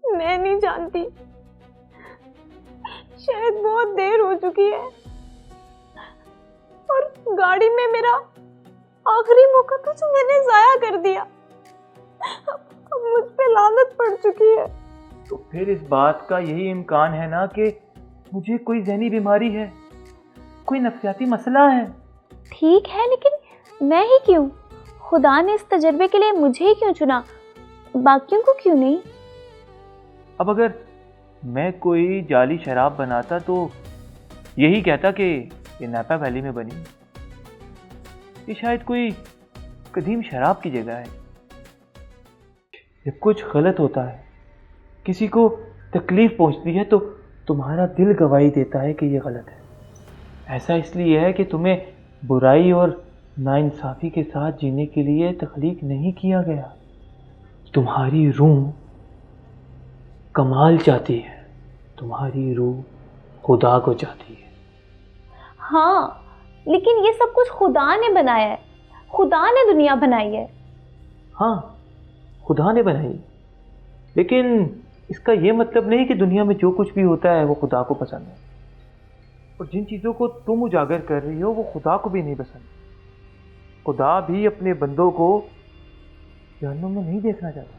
میں نہیں جانتی، شاید بہت دیر ہو چکی ہے اور گاڑی میں میرا آخری موقع تھا جو میں نے ضائع کر دیا. اب مجھ پہ لعنت پڑ چکی ہے. تو پھر اس بات کا یہی امکان ہے نا کہ مجھے کوئی ذہنی بیماری ہے، کوئی نفسیاتی مسئلہ ہے. ٹھیک ہے، لیکن میں ہی کیوں؟ خدا نے اس تجربے کے لیے مجھے ہی کیوں چنا، باقیوں کو کیوں نہیں؟ اب اگر میں کوئی جعلی شراب بناتا تو یہی کہتا کہ یہ نیپا ویلی میں بنی، یہ شاید کوئی قدیم شراب کی جگہ ہے. جب کچھ غلط ہوتا ہے، کسی کو تکلیف پہنچتی ہے تو تمہارا دل گواہی دیتا ہے کہ یہ غلط ہے. ایسا اس لیے ہے کہ تمہیں برائی اور ناانصافی کے ساتھ جینے کے لیے تخلیق نہیں کیا گیا. تمہاری روح کمال چاہتی ہے، تمہاری روح خدا کو چاہتی ہے. ہاں، لیکن یہ سب کچھ خدا نے بنایا ہے، خدا نے دنیا بنائی ہے. ہاں، خدا نے بنائی، لیکن اس کا یہ مطلب نہیں کہ دنیا میں جو کچھ بھی ہوتا ہے وہ خدا کو پسند ہے. اور جن چیزوں کو تم اجاگر کر رہی ہو وہ خدا کو بھی نہیں پسند. خدا بھی اپنے بندوں کو جہنم میں نہیں دیکھنا چاہتا.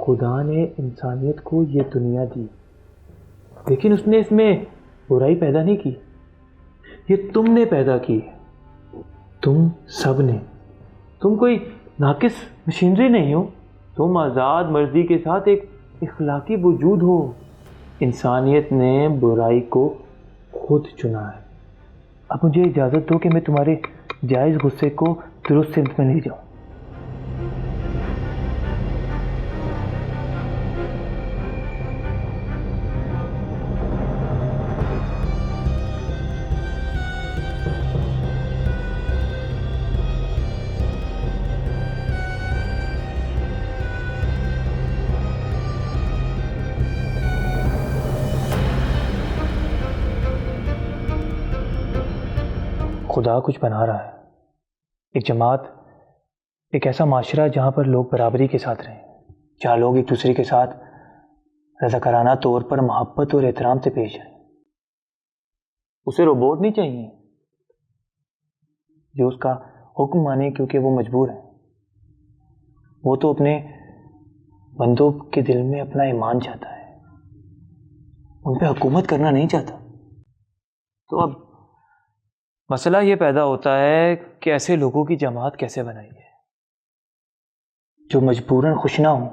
خدا نے انسانیت کو یہ دنیا دی، لیکن اس نے اس میں برائی پیدا نہیں کی. یہ تم نے پیدا کی، تم سب نے. تم کوئی ناقص مشینری نہیں ہو، تم آزاد مرضی کے ساتھ ایک اخلاقی وجود ہو. انسانیت نے برائی کو خود چنا ہے. اب مجھے اجازت دو کہ میں تمہارے جائز غصے کو درست سمت میں لے جاؤں. خدا کچھ بنا رہا ہے، ایک جماعت، ایک ایسا معاشرہ جہاں پر لوگ برابری کے ساتھ رہیں، جہاں لوگ ایک دوسرے کے ساتھ رضاکارانہ طور پر محبت اور احترام سے پیش آئیں. اسے روبوٹ نہیں چاہیے جو اس کا حکم مانے کیونکہ وہ مجبور ہے. وہ تو اپنے بندوں کے دل میں اپنا ایمان چاہتا ہے، ان پہ حکومت کرنا نہیں چاہتا. تو اب مسئلہ یہ پیدا ہوتا ہے کہ ایسے لوگوں کی جماعت کیسے بنائی ہے جو مجبوراً خوش نہ ہوں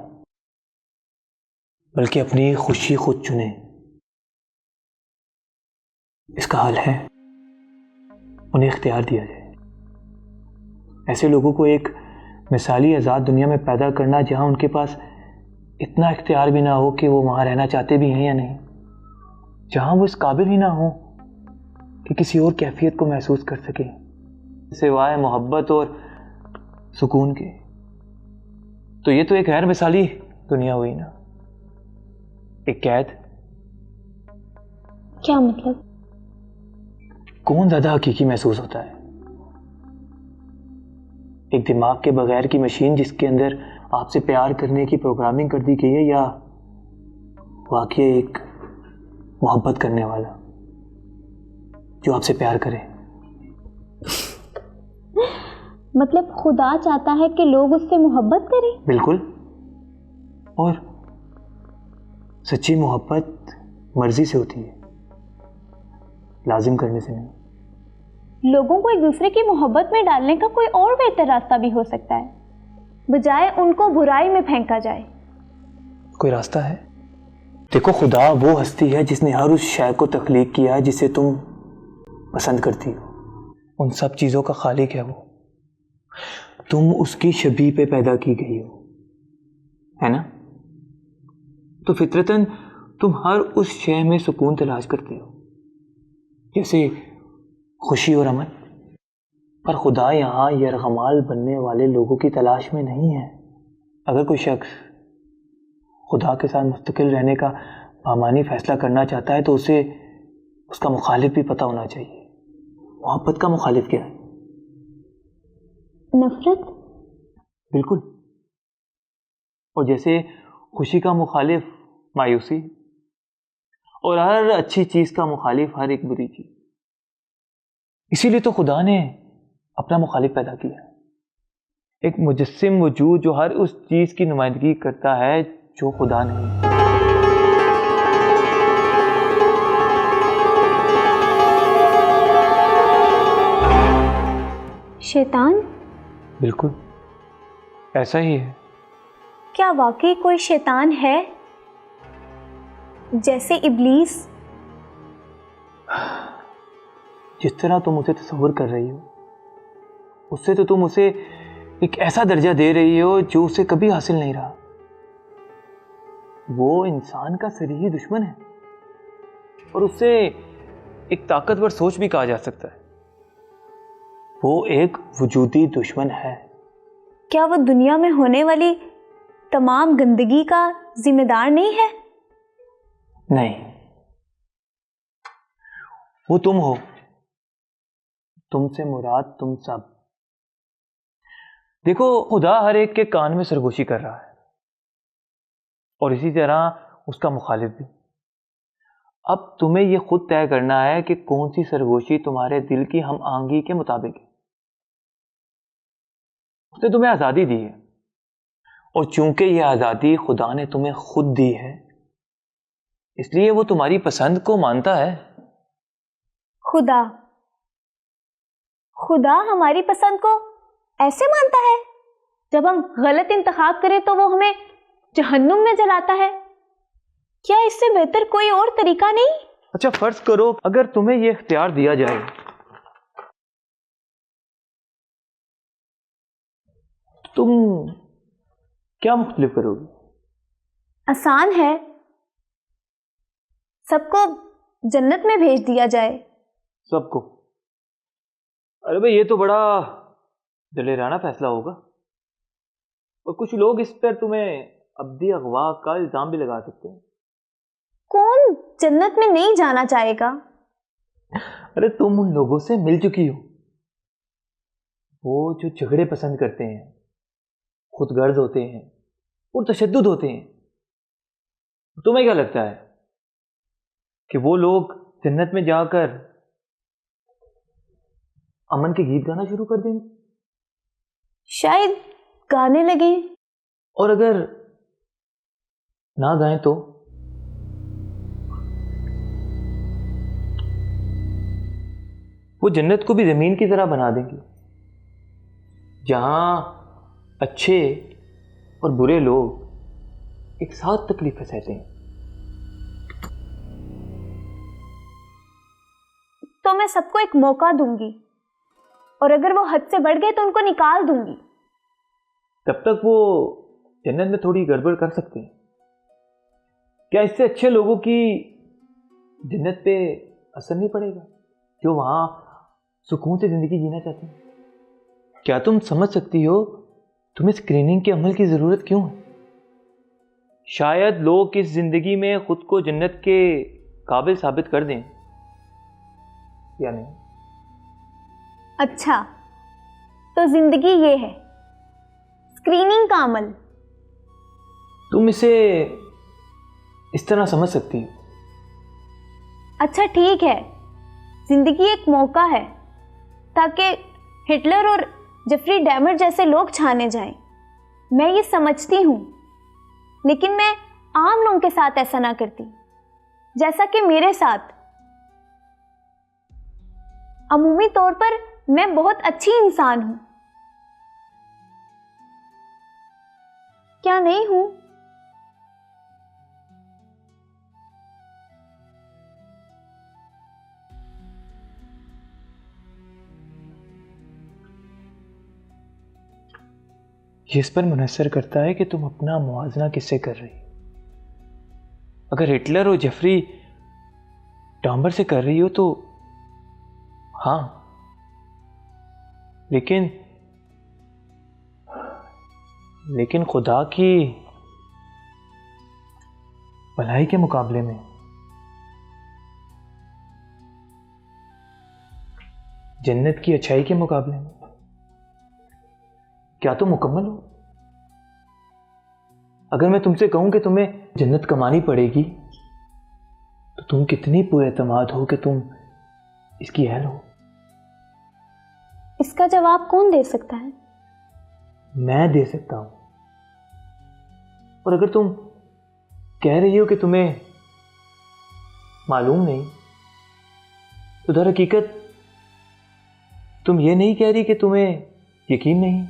بلکہ اپنی خوشی خود چنیں. اس کا حل ہے انہیں اختیار دیا جائے. ایسے لوگوں کو ایک مثالی آزاد دنیا میں پیدا کرنا جہاں ان کے پاس اتنا اختیار بھی نہ ہو کہ وہ وہاں رہنا چاہتے بھی ہیں یا نہیں، جہاں وہ اس قابل ہی نہ ہو کہ کسی اور کیفیت کو محسوس کر سکیں سوائے محبت اور سکون کے. تو یہ تو ایک غیر مثالی دنیا ہوئی نا، ایک قید. کیا مطلب؟ کون زیادہ حقیقی محسوس ہوتا ہے؟ ایک دماغ کے بغیر کی مشین جس کے اندر آپ سے پیار کرنے کی پروگرامنگ کر دی گئی ہے، یا واقعی ایک محبت کرنے والا جو آپ سے پیار کرے؟ مطلب خدا چاہتا ہے کہ لوگ اس سے محبت کریں؟ بالکل. اور سچی محبت مرضی سے ہوتی ہے، لازم کرنے سے نہیں. لوگوں کو ایک دوسرے کی محبت میں ڈالنے کا کوئی اور بہتر راستہ بھی ہو سکتا ہے، بجائے ان کو برائی میں پھینکا جائے. کوئی راستہ ہے؟ دیکھو، خدا وہ ہستی ہے جس نے ہر اس شے کو تخلیق کیا ہے جسے تم پسند کرتی ہو. ان سب چیزوں کا خالق ہے وہ. تم اس کی شبیہ پہ پیدا کی گئی ہو، ہے نا؟ تو فطرتاً تم ہر اس شے میں سکون تلاش کرتے ہو، جیسے خوشی اور امن. پر خدا یہاں یرغمال بننے والے لوگوں کی تلاش میں نہیں ہے. اگر کوئی شخص خدا کے ساتھ مستقل رہنے کا بامانی فیصلہ کرنا چاہتا ہے تو اسے اس کا مخالف بھی پتہ ہونا چاہیے. محبت کا مخالف کیا ہے؟ نفرت. بالکل. اور جیسے خوشی کا مخالف مایوسی، اور ہر اچھی چیز کا مخالف ہر ایک بری چیز. اسی لیے تو خدا نے اپنا مخالف پیدا کیا، ایک مجسم وجود جو ہر اس چیز کی نمائندگی کرتا ہے جو خدا نہیں. شیطان. بالکل ایسا ہی ہے. کیا واقعی کوئی شیطان ہے جیسے ابلیس؟ جس طرح تم اسے تصور کر رہی ہو اس سے تو تم اسے ایک ایسا درجہ دے رہی ہو جو اسے کبھی حاصل نہیں رہا. وہ انسان کا صریحی دشمن ہے، اور اس سے ایک طاقتور سوچ بھی کہا جا سکتا ہے. وہ ایک وجودی دشمن ہے. کیا وہ دنیا میں ہونے والی تمام گندگی کا ذمہ دار نہیں ہے؟ نہیں، وہ تم ہو. تم سے مراد تم سب. دیکھو، خدا ہر ایک کے کان میں سرگوشی کر رہا ہے، اور اسی طرح اس کا مخالف بھی. اب تمہیں یہ خود طے کرنا ہے کہ کون سی سرگوشی تمہارے دل کی ہم آہنگی کے مطابق ہے. اس نے تمہیں آزادی دی ہے، اور چونکہ یہ آزادی خدا نے تمہیں خود دی ہے اس لیے وہ تمہاری پسند کو مانتا ہے. خدا ہماری پسند کو ایسے مانتا ہے؟ جب ہم غلط انتخاب کریں تو وہ ہمیں جہنم میں جلاتا ہے. کیا اس سے بہتر کوئی اور طریقہ نہیں؟ اچھا فرض کرو اگر تمہیں یہ اختیار دیا جائے، تم کیا مختلف کرو گی؟ آسان ہے، سب کو جنت میں بھیج دیا جائے. سب کو؟ ارے بھائی یہ تو بڑا دلیرانہ فیصلہ ہوگا، اور کچھ لوگ اس پر تمہیں ابدی اغوا کا الزام بھی لگا سکتے ہیں. کون جنت میں نہیں جانا چاہے گا؟ ارے تم ان لوگوں سے مل چکی ہو، وہ جو جھگڑے پسند کرتے ہیں، خود غرض ہوتے ہیں اور تشدد ہوتے ہیں. تمہیں کیا لگتا ہے کہ وہ لوگ جنت میں جا کر امن کے گیت گانا شروع کر دیں گے؟ شاید گانے لگیں. اور اگر نہ گائیں تو؟ وہ جنت کو بھی زمین کی طرح بنا دیں گے جہاں اچھے اور برے لوگ ایک ساتھ تکلیفیں سہتے ہیں. تو میں سب کو ایک موقع دوں گی، اور اگر وہ حد سے بڑھ گئے تو ان کو نکال دوں گی. تب تک وہ جنت میں تھوڑی گڑبڑ کر سکتے ہیں. کیا اس سے اچھے لوگوں کی جنت پہ اثر نہیں پڑے گا جو وہاں سکون سے زندگی جینا چاہتے ہیں؟ کیا تم سمجھ سکتی ہو تمہیں اسکریننگ کے عمل کی ضرورت کیوں ہے؟ شاید لوگ اس زندگی میں خود کو جنت کے قابل ثابت کر دیں یا نہیں. اچھا، تو زندگی یہ ہے اسکریننگ کا عمل. تم اسے اس طرح سمجھ سکتی ہو. اچھا ٹھیک ہے، زندگی ایک موقع ہے تاکہ ہٹلر اور جیفری ڈیمر جیسے لوگ چھانے جائیں. میں یہ سمجھتی ہوں، لیکن میں عام لوگوں کے ساتھ ایسا نہ کرتی جیسا کہ میرے ساتھ. عمومی طور پر میں بہت اچھی انسان ہوں، کیا نہیں ہوں؟ یہ اس پر منحصر کرتا ہے کہ تم اپنا موازنہ کس سے کر رہی ہو. اگر ہٹلر اور جیفری ڈامبر سے کر رہی ہو تو ہاں، لیکن خدا کی بھلائی کے مقابلے میں جنت کی اچھائی کے مقابلے میں کیا تم مکمل ہو؟ اگر میں تم سے کہوں کہ تمہیں جنت کمانی پڑے گی تو تم کتنی پورے اعتماد ہو کہ تم اس کی اہل ہو؟ اس کا جواب کون دے سکتا ہے؟ میں دے سکتا ہوں. اور اگر تم کہہ رہی ہو کہ تمہیں معلوم نہیں تو در حقیقت تم یہ نہیں کہہ رہی کہ تمہیں یقین نہیں.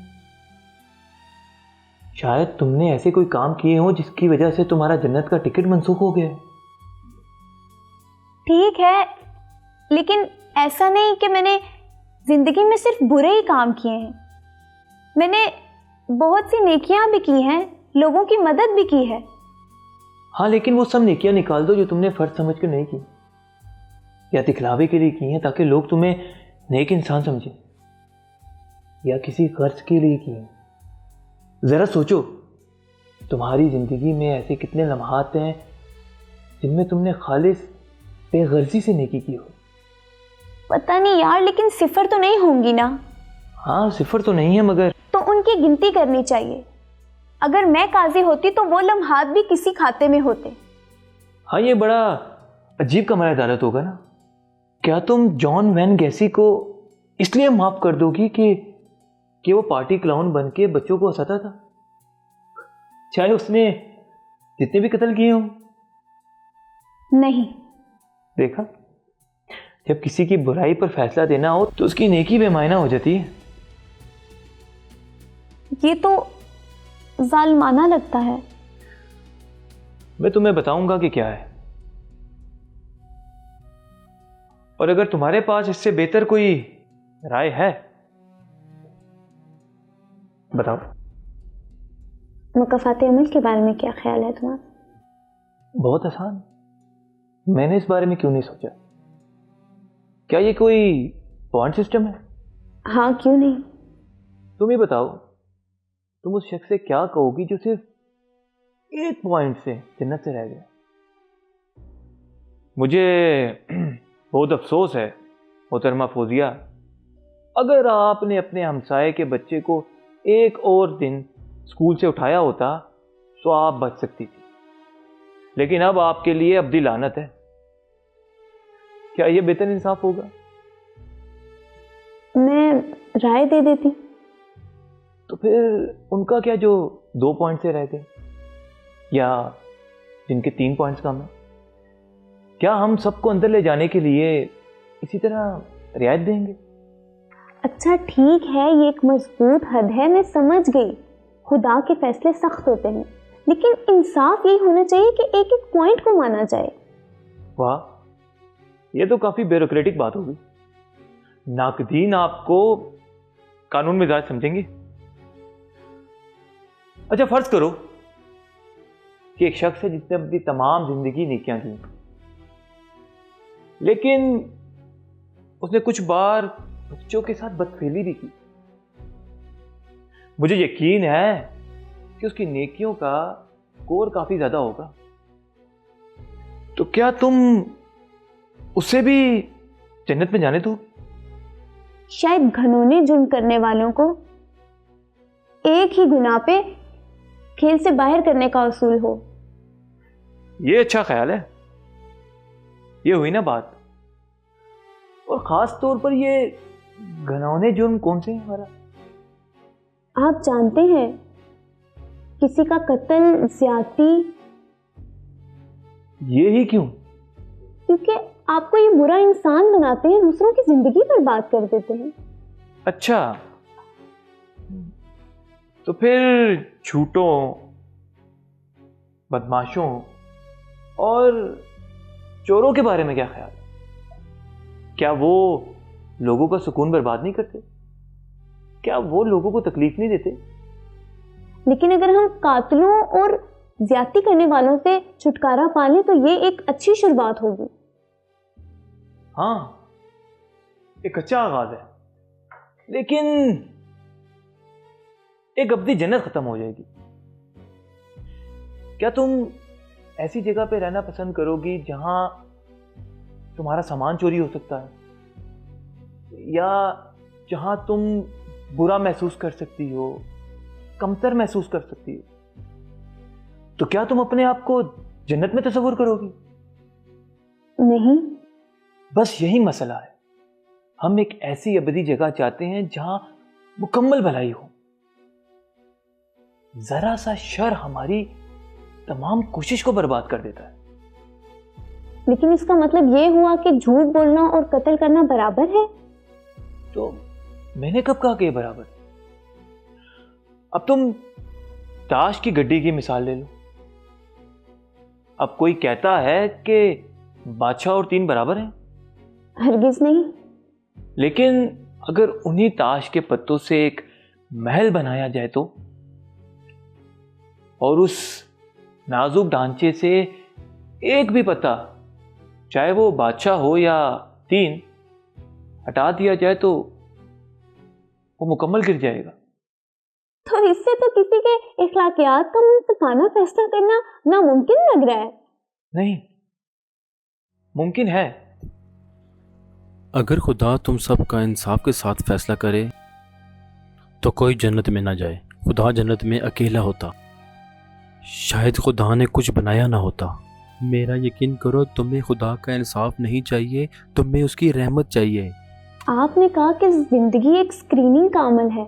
شاید تم نے ایسے کوئی کام کیے ہوں جس کی وجہ سے تمہارا جنت کا ٹکٹ منسوخ ہو گیا ہے. ٹھیک ہے، لیکن ایسا نہیں کہ میں نے زندگی میں صرف برے ہی کام کیے ہیں. میں نے بہت سی نیکیاں بھی کی ہیں، لوگوں کی مدد بھی کی ہے. ہاں، لیکن وہ سب نیکیاں نکال دو جو تم نے فرض سمجھ کے نہیں کی یا دکھلاوے کے لیے کی ہیں تاکہ لوگ تمہیں نیک انسان سمجھیں، یا کسی غرض کے لیے کی ہیں. ذرا سوچو، تمہاری زندگی میں ایسے کتنے لمحات ہیں جن میں تم نے خالص بے غرضی سے نیکی کی ہو. پتہ نہیں یار، لیکن صفر تو نہیں ہوں گی نا. ہاں، صفر تو نہیں ہے، مگر تو ان کی گنتی کرنی چاہیے. اگر میں قاضی ہوتی تو وہ لمحات بھی کسی کھاتے میں ہوتے. ہاں، یہ بڑا عجیب کمرہ عدالت ہوگا نا. کیا تم جان وین گیسی کو اس لیے معاف کر دو گی کہ وہ پارٹی کلاؤن بن کے بچوں کو ہنساتا تھا، چاہے اس نے جتنے بھی قتل کیے ہوں؟ نہیں. دیکھا، جب کسی کی برائی پر فیصلہ دینا ہو تو اس کی نیکی بے معنی ہو جاتی ہے. یہ تو ظالمانہ لگتا ہے. میں تمہیں بتاؤں گا کہ کیا ہے، اور اگر تمہارے پاس اس سے بہتر کوئی رائے ہے بتاؤ. مکافات عمل کے بارے میں کیا خیال ہے تمہارا؟ بہت آسان. میں نے اس بارے میں کیوں نہیں سوچا؟ کیا یہ کوئی پوائنٹ سسٹم ہے؟ ہاں، کیوں نہیں. تم یہ بتاؤ، تم اس شخص سے کیا کہو گی جو صرف ایک پوائنٹ سے جنت سے رہ گیا؟ مجھے بہت افسوس ہے محترمہ فوزیہ، اگر آپ نے اپنے ہمسائے کے بچے کو ایک اور دن اسکول سے اٹھایا ہوتا تو آپ بچ سکتی تھی، لیکن اب آپ کے لیے ابدی لعنت ہے. کیا یہ بہتر انصاف ہوگا؟ میں رائے دے دیتی. تو پھر ان کا کیا جو 2 پوائنٹ سے رہ گئے، یا جن کے 3 پوائنٹس کم ہیں؟ کیا ہم سب کو اندر لے جانے کے لیے اسی طرح رعایت دیں گے؟ اچھا ٹھیک ہے، یہ ایک مضبوط حد ہے، میں سمجھ گئی. خدا کے فیصلے سخت ہوتے ہیں، لیکن انصاف یہی ہونا چاہیے کہ ایک ایک پوائنٹ کو مانا جائے. واہ، یہ تو کافی بیوروکریٹک بات ہوگی. ناقدین آپ کو قانون مزاج سمجھیں گے. اچھا، فرض کرو کہ ایک شخص ہے جس نے اپنی تمام زندگی نیکیاں کی، لیکن اس نے کچھ بار بچوں کے ساتھ بدفعلی بھی کی. مجھے یقین ہے کہ اس کی نیکیوں کا سکور کافی زیادہ ہوگا. تو کیا تم اسے بھی جنت میں جانے دو؟ شاید گھنونے جرم کرنے والوں کو ایک ہی گناہ پہ کھیل سے باہر کرنے کا اصول ہو. یہ اچھا خیال ہے. یہ ہوئی نا بات. اور خاص طور پر یہ گھنونے جرم کون سے ہیں ہمارا؟ آپ جانتے ہیں، کسی کا قتل، زیادتی. یہی کیوں؟ کیونکہ آپ کو یہ برا انسان بناتے ہیں، دوسروں کی زندگی پر بات کر دیتے ہیں. اچھا، تو پھر جھوٹوں، بدماشوں اور چوروں کے بارے میں کیا خیال ہے؟ کیا وہ لوگوں کا سکون برباد نہیں کرتے؟ کیا وہ لوگوں کو تکلیف نہیں دیتے؟ لیکن اگر ہم قاتلوں اور زیادتی کرنے والوں سے چھٹکارا پا لیں تو یہ ایک اچھی شروعات ہوگی. ہاں ایک اچھا آغاز ہے، لیکن ایک ابدی جنت ختم ہو جائے گی. کیا تم ایسی جگہ پہ رہنا پسند کرو گی جہاں تمہارا سامان چوری ہو سکتا ہے، یا جہاں تم برا محسوس کر سکتی ہو، کمتر محسوس کر سکتی ہو؟ تو کیا تم اپنے آپ کو جنت میں تصور کرو گی؟ نہیں. بس یہی مسئلہ ہے. ہم ایک ایسی ابدی جگہ چاہتے ہیں جہاں مکمل بھلائی ہو. ذرا سا شر ہماری تمام کوشش کو برباد کر دیتا ہے. لیکن اس کا مطلب یہ ہوا کہ جھوٹ بولنا اور قتل کرنا برابر ہے؟ تو میں نے کب کہا کہ یہ برابر ہے؟ اب تم تاش کی گڈی کی مثال لے لو. اب کوئی کہتا ہے کہ بادشاہ اور 3 برابر ہیں؟ ہرگز نہیں. لیکن اگر انہی تاش کے پتوں سے ایک محل بنایا جائے تو، اور اس نازک ڈھانچے سے ایک بھی پتا، چاہے وہ بادشاہ ہو یا 3، ہٹا دیا جائے تو وہ مکمل گر جائے گا. تو اس سے تو کسی کے اخلاقیات کا منصفانہ فیصلہ کرنا ناممکن لگ رہا ہے. نہیں، ممکن ہے. اگر خدا تم سب کا انصاف کے ساتھ فیصلہ کرے تو کوئی جنت میں نہ جائے. خدا جنت میں اکیلا ہوتا، شاید خدا نے کچھ بنایا نہ ہوتا. میرا یقین کرو، تمہیں خدا کا انصاف نہیں چاہیے، تمہیں اس کی رحمت چاہیے. آپ نے کہا کہ زندگی ایک اسکریننگ کا عمل ہے،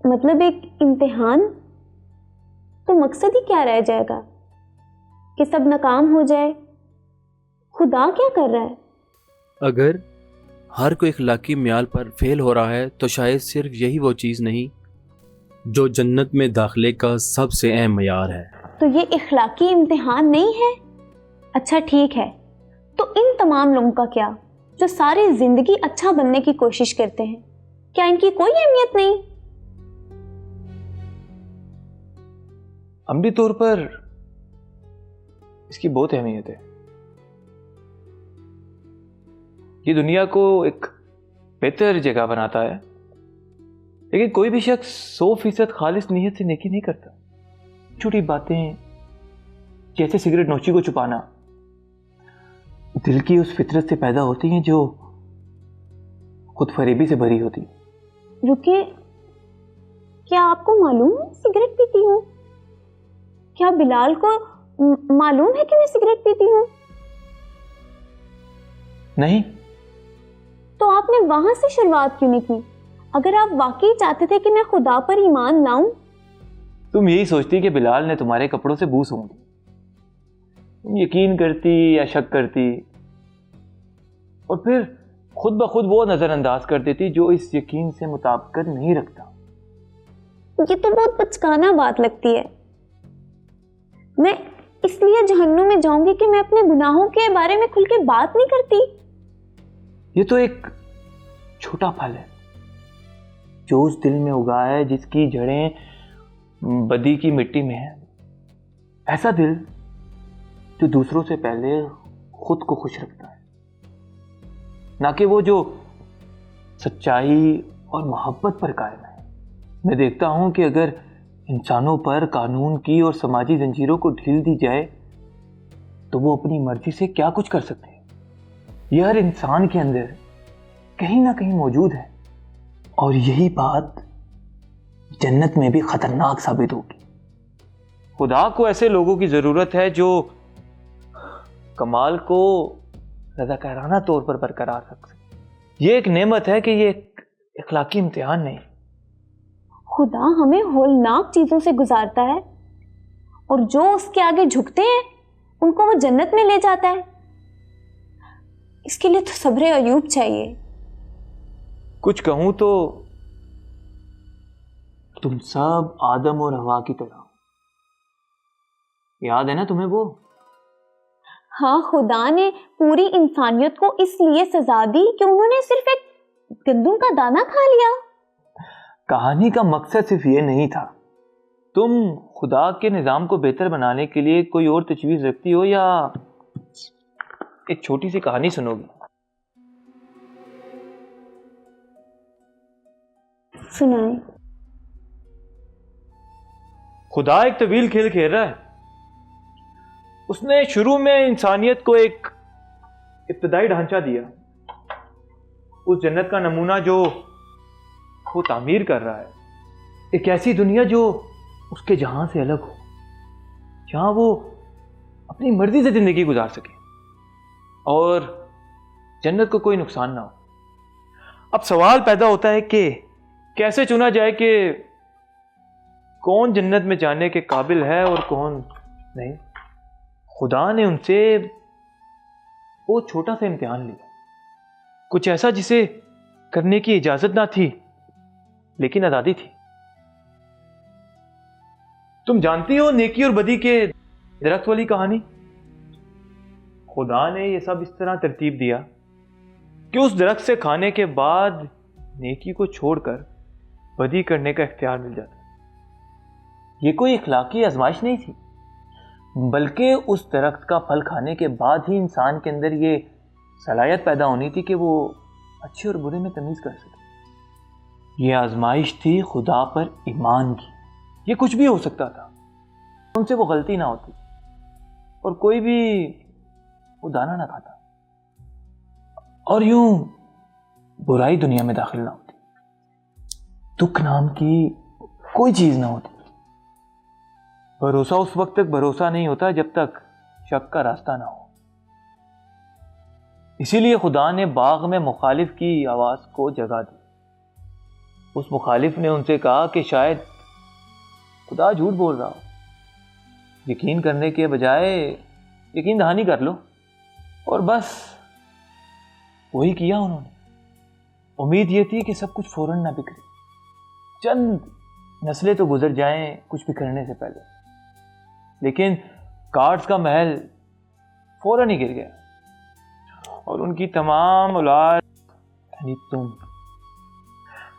مطلب ایک امتحان. تو مقصد ہی کیا رہ جائے گا کہ سب ناکام ہو جائے؟ خدا کیا کر رہا ہے؟ اگر ہر کوئی اخلاقی معیار پر فیل ہو رہا ہے تو شاید صرف یہی وہ چیز نہیں جو جنت میں داخلے کا سب سے اہم معیار ہے. تو یہ اخلاقی امتحان نہیں ہے؟ اچھا ٹھیک ہے، تو ان تمام لوگوں کا کیا جو ساری زندگی اچھا بننے کی کوشش کرتے ہیں؟ کیا ان کی کوئی اہمیت نہیں؟ عملی طور پر اس کی بہت اہمیت ہے. یہ دنیا کو ایک بہتر جگہ بناتا ہے، لیکن کوئی بھی شخص 100% خالص نیت سے نیکی نہیں کرتا. چھوٹی باتیں جیسے سگریٹ نوشی کو چھپانا دل کی اس فطرت سے پیدا ہوتی ہیں جو خود فریبی سے بھری ہوتی. رکے، کیا آپ کو معلوم ہے سگریٹ پیتی ہوں؟ کیا بلال کو معلوم ہے کہ میں سگریٹ پیتی ہوں؟ نہیں. تو آپ نے وہاں سے شروعات کیوں نہیں کی؟ اگر آپ واقعی چاہتے تھے کہ میں خدا پر ایمان لاؤں. تم یہی سوچتی کہ بلال نے تمہارے کپڑوں سے بو سونگھی. تم یقین کرتی یا شک کرتی، اور پھر خود بخود وہ نظر انداز کر دیتی جو اس یقین سے مطابقت نہیں رکھتا. یہ تو بہت بچکانہ بات لگتی ہے. میں اس لیے جہنم میں جاؤں گی کہ میں اپنے گناہوں کے بارے میں کھل کے بات نہیں کرتی. یہ تو ایک چھوٹا پھل ہے جو اس دل میں اگا ہے جس کی جڑیں بدی کی مٹی میں ہیں. ایسا دل جو دوسروں سے پہلے خود کو خوش رکھتا ہے، نہ کہ وہ جو سچائی اور محبت پر قائم ہے. میں دیکھتا ہوں کہ اگر انسانوں پر قانون کی اور سماجی زنجیروں کو ڈھیل دی جائے تو وہ اپنی مرضی سے کیا کچھ کر سکتے ہیں. یہ ہر انسان کے اندر کہیں نہ کہیں موجود ہے، اور یہی بات جنت میں بھی خطرناک ثابت ہوگی. خدا کو ایسے لوگوں کی ضرورت ہے جو کمال کو رضاکارانہ طور پر برقرار رکھ سکے. یہ ایک نعمت ہے کہ یہ ایک اخلاقی امتحان نہیں. خدا ہمیں ہولناک چیزوں سے گزارتا ہے، اور جو اس کے آگے جھکتے ہیں ان کو وہ جنت میں لے جاتا ہے. اس کے لیے تو صبر ایوب چاہیے. کچھ کہوں تو تم سب آدم اور حوا کی طرح. یاد ہے نا تمہیں وہ؟ ہاں، خدا نے پوری انسانیت کو اس لیے سزا دی کہ انہوں نے صرف ایک گندم کا دانہ کھا لیا. کہانی کا مقصد صرف یہ نہیں تھا تم خدا کے نظام کو بہتر بنانے کے لیے کوئی اور تجویز رکھتی ہو یا ایک چھوٹی سی کہانی سنو گی؟ سنائیں۔ خدا ایک طویل کھیل کھیل رہا ہے. اس نے شروع میں انسانیت کو ایک ابتدائی ڈھانچہ دیا، اس جنت کا نمونہ جو وہ تعمیر کر رہا ہے، ایک ایسی دنیا جو اس کے جہاں سے الگ ہو، جہاں وہ اپنی مرضی سے زندگی گزار سکے اور جنت کو کوئی نقصان نہ ہو. اب سوال پیدا ہوتا ہے کہ کیسے چنا جائے کہ کون جنت میں جانے کے قابل ہے اور کون نہیں. خدا نے ان سے بہت چھوٹا سا امتحان لیا، کچھ ایسا جسے کرنے کی اجازت نہ تھی لیکن آزادی تھی. تم جانتی ہو نیکی اور بدی کے درخت والی کہانی؟ خدا نے یہ سب اس طرح ترتیب دیا کہ اس درخت سے کھانے کے بعد نیکی کو چھوڑ کر بدی کرنے کا اختیار مل جاتا. یہ کوئی اخلاقی آزمائش نہیں تھی، بلکہ اس درخت کا پھل کھانے کے بعد ہی انسان کے اندر یہ صلاحیت پیدا ہونی تھی کہ وہ اچھے اور برے میں تمیز کر سکے. یہ آزمائش تھی خدا پر ایمان کی. یہ کچھ بھی ہو سکتا تھا، ان سے وہ غلطی نہ ہوتی اور کوئی بھی وہ دانہ نہ کھاتا اور یوں برائی دنیا میں داخل نہ ہوتی، دکھ نام کی کوئی چیز نہ ہوتی. بھروسہ اس وقت تک بھروسہ نہیں ہوتا جب تک شک کا راستہ نہ ہو. اسی لیے خدا نے باغ میں مخالف کی آواز کو جگہ دی. اس مخالف نے ان سے کہا کہ شاید خدا جھوٹ بول رہا ہو، یقین کرنے کے بجائے یقین دہانی کر لو. اور بس وہی کیا انہوں نے. امید یہ تھی کہ سب کچھ فوراً نہ بکھرے، چند نسلیں تو گزر جائیں کچھ بکھرنے سے پہلے. لیکن کارڈز کا محل فوراً ہی گر گیا اور ان کی تمام اولاد یعنی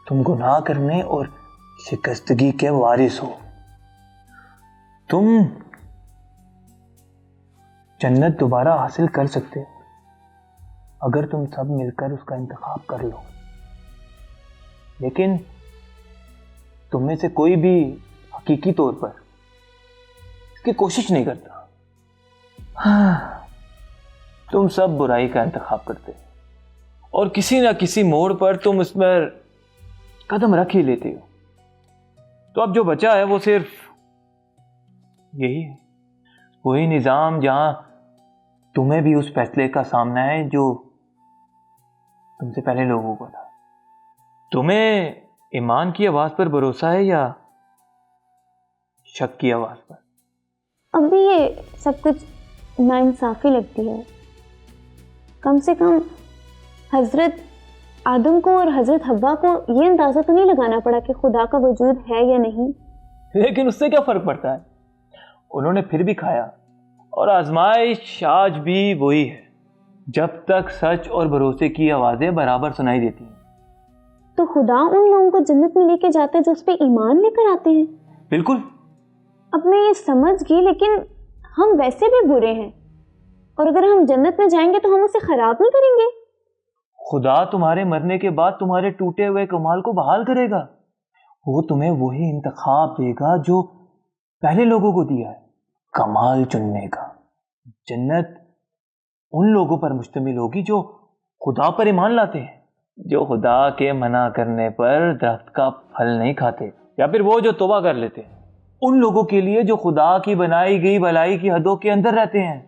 تم گناہ کرنے اور شکستگی کے وارث ہو. تم جنت دوبارہ حاصل کر سکتے ہو اگر تم سب مل کر اس کا انتخاب کر لو، لیکن تم میں سے کوئی بھی حقیقی طور پر اس کی کوشش نہیں کرتا. تم سب برائی کا انتخاب کرتے اور کسی نہ کسی موڑ پر تم اس میں قدم رکھ ہی لیتے ہو. تو اب جو بچا ہے وہ صرف یہی ہے، وہی نظام جہاں تمہیں بھی اس فیصلے کا سامنا ہے جو تم سے پہلے لوگوں کو تھا. تمہیں ایمان کی آواز پر بھروسہ ہے یا شک کی آواز پر؟ اب بھی یہ سب کچھ ناانصافی لگتی ہے. کم سے کم حضرت آدم کو اور حضرت حوا کو یہ اندازہ تو نہیں لگانا پڑا کہ خدا کا وجود ہے یا نہیں. لیکن اس سے کیا فرق پڑتا ہے؟ انہوں نے پھر بھی کھایا اور آزمائش آج بھی وہی ہے جب تک سچ اور بھروسے کی آوازیں برابر سنائی دیتی ہیں. تو خدا ان لوگوں کو جنت میں لے کے جاتا ہے جو اس پہ ایمان لے کر آتے ہیں. بالکل. اب میں یہ سمجھ گئی، لیکن ہم ویسے بھی برے ہیں اور اگر ہم جنت میں جائیں گے تو ہم اسے خراب نہیں کریں گے. خدا تمہارے مرنے کے بعد تمہارے ٹوٹے ہوئے کمال کو بحال کرے گا. وہ تمہیں وہی انتخاب دے گا جو پہلے لوگوں کو دیا ہے، کمال چننے کا. جنت ان لوگوں پر مشتمل ہوگی جو خدا پر ایمان لاتے ہیں، جو خدا کے منع کرنے پر درخت کا پھل نہیں کھاتے، یا پھر وہ جو توبہ کر لیتے ہیں. ان لوگوں کے لیے جو خدا کی بنائی گئی بھلائی کی حدوں کے اندر رہتے ہیں،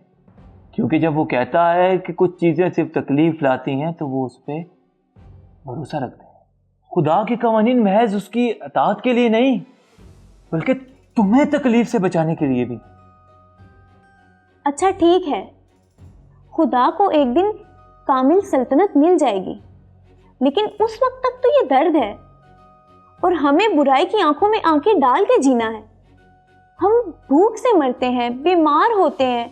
کیونکہ جب وہ کہتا ہے کہ کچھ چیزیں صرف تکلیف لاتی ہیں تو وہ اس پہ بھروسہ رکھتے ہیں. خدا کے قوانین محض اس کی اطاعت کے لیے نہیں بلکہ تمہیں تکلیف سے بچانے کے لیے بھی. اچھا ٹھیک ہے، خدا کو ایک دن کامل سلطنت مل جائے گی، لیکن اس وقت تک تو یہ درد ہے اور ہمیں برائی کی آنکھوں میں آنکھیں ڈال کے جینا ہے. ہم بھوک سے مرتے ہیں، بیمار ہوتے ہیں،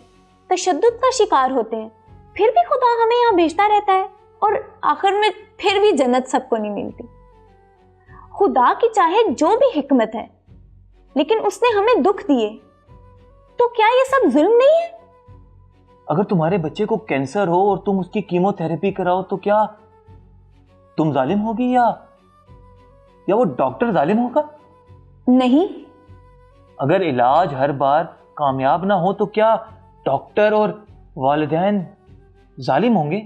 تشدد کا شکار ہوتے ہیں، پھر بھی خدا ہمیں یہاں بھیجتا رہتا ہے اور آخر میں پھر بھی جنت سب کو نہیں ملتی. خدا کی چاہے جو بھی حکمت ہے لیکن اس نے ہمیں دکھ دیے، تو کیا یہ سب ظلم نہیں ہے؟ اگر تمہارے بچے کو کینسر ہو اور تم اس کی کیمو تھراپی کراؤ تو کیا تم ظالم ہوگی یا وہ ڈاکٹر ظالم ہوگا؟ نہیں۔ اگر علاج ہر بار کامیاب نہ ہو تو کیا ڈاکٹر اور والدین ظالم ہوں گے؟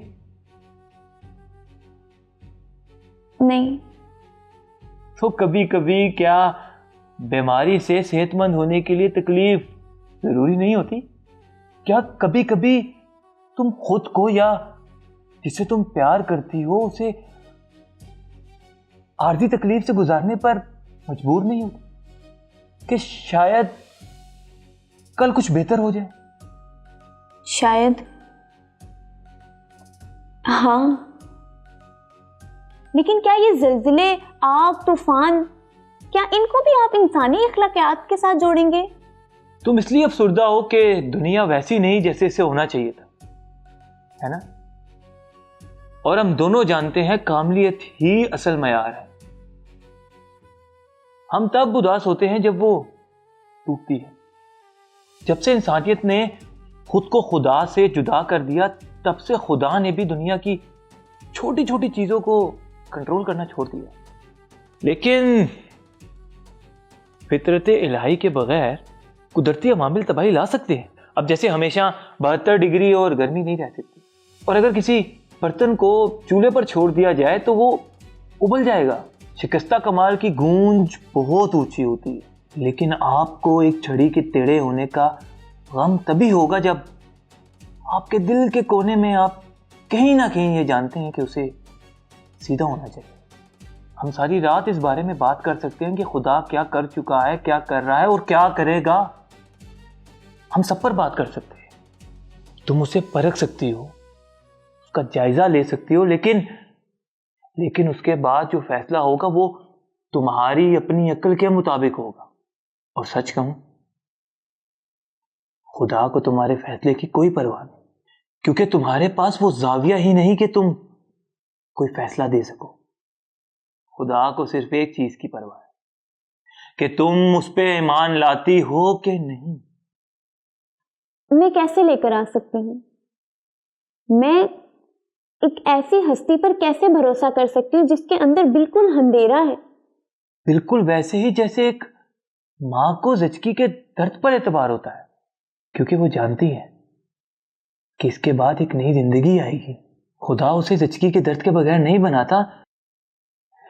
نہیں۔ تو کبھی کبھی کیا بیماری سے صحت مند ہونے کے لیے تکلیف ضروری نہیں ہوتی؟ کیا کبھی کبھی تم خود کو یا جسے تم پیار کرتی ہو اسے عارضی تکلیف سے گزارنے پر مجبور نہیں ہوتی کہ شاید کل کچھ بہتر ہو جائے؟ شاید، ہاں، لیکن کیا یہ زلزلے، آگ، طوفان، کیا ان کو بھی آپ انسانی اخلاقیات کے ساتھ جوڑیں گے؟ تم اس لیے افسردہ ہو کہ دنیا ویسی نہیں جیسے اسے ہونا چاہیے تھا، ہے نا؟ اور ہم دونوں جانتے ہیں کاملیت ہی اصل معیار ہے۔ ہم تب اداس ہوتے ہیں جب وہ ٹوٹتی ہے۔ جب سے انسانیت نے خود کو خدا سے جدا کر دیا تب سے خدا نے بھی دنیا کی چھوٹی چھوٹی چیزوں کو کنٹرول کرنا چھوڑ دیا۔ لیکن فطرت الہی کے بغیر قدرتی عوامل تباہی لا سکتے ہیں۔ اب جیسے ہمیشہ 72 ڈگری اور گرمی نہیں رہ سکتی، اور اگر کسی برتن کو چولہے پر چھوڑ دیا جائے تو وہ ابل جائے گا۔ شکستہ کمال کی گونج بہت اونچی ہوتی ہے، لیکن آپ کو ایک چھڑی کے ٹیڑھے ہونے کا غم تبھی ہوگا جب آپ کے دل کے کونے میں آپ کہیں نہ کہیں یہ جانتے ہیں کہ اسے سیدھا ہونا چاہیے۔ ہم ساری رات اس بارے میں بات کر سکتے ہیں کہ خدا کیا کر چکا ہے، کیا کر رہا ہے اور کیا کرے گا۔ ہم سب پر بات کر سکتے ہیں۔ تم اسے پرکھ سکتی ہو، اس کا جائزہ لے سکتی ہو، لیکن اس کے بعد جو فیصلہ ہوگا وہ تمہاری اپنی عقل کے مطابق ہوگا۔ اور سچ کہوں، خدا کو تمہارے فیصلے کی کوئی پرواہ نہیں، کیونکہ تمہارے پاس وہ زاویہ ہی نہیں کہ تم کوئی فیصلہ دے سکو۔ خدا کو صرف ایک چیز کی پرواہ ہے کہ تم اس پہ ایمان لاتی ہو کہ نہیں۔ میں کیسے لے کر آ سکتی ہوں؟ میں ایک ایسی ہستی پر کیسے بھروسہ کر سکتی ہوں جس کے اندر بالکل اندھیرا ہے؟ بالکل ویسے ہی جیسے ایک ماں کو زچگی کے درد پر اعتبار ہوتا ہے، کیونکہ وہ جانتی ہے کہ اس کے بعد ایک نئی زندگی آئے گی۔ خدا اسے زچگی کے درد کے بغیر نہیں بناتا،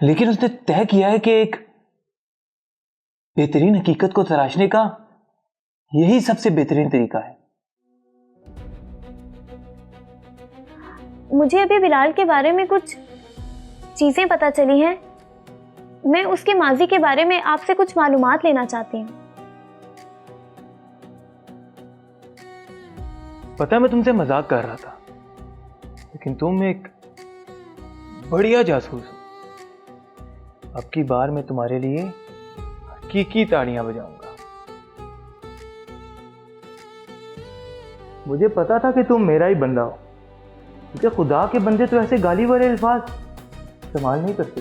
لیکن اس نے طے کیا ہے کہ ایک بہترین حقیقت کو تراشنے کا یہی سب سے بہترین طریقہ ہے۔ مجھے ابھی بلال کے بارے میں کچھ چیزیں پتہ چلی ہیں، میں اس کے ماضی کے بارے میں آپ سے کچھ معلومات لینا چاہتی ہوں۔ پتہ ہے میں تم سے مذاق کر رہا تھا، لیکن تم ایک بڑھیا جاسوس ہو۔ اب کی بار میں تمہارے لیے حقیقی تاڑیاں بجاؤں گا۔ مجھے پتا تھا کہ تم میرا ہی بندہ ہو، کیونکہ خدا کے بندے تو ایسے گالی والے الفاظ استعمال نہیں کرتے۔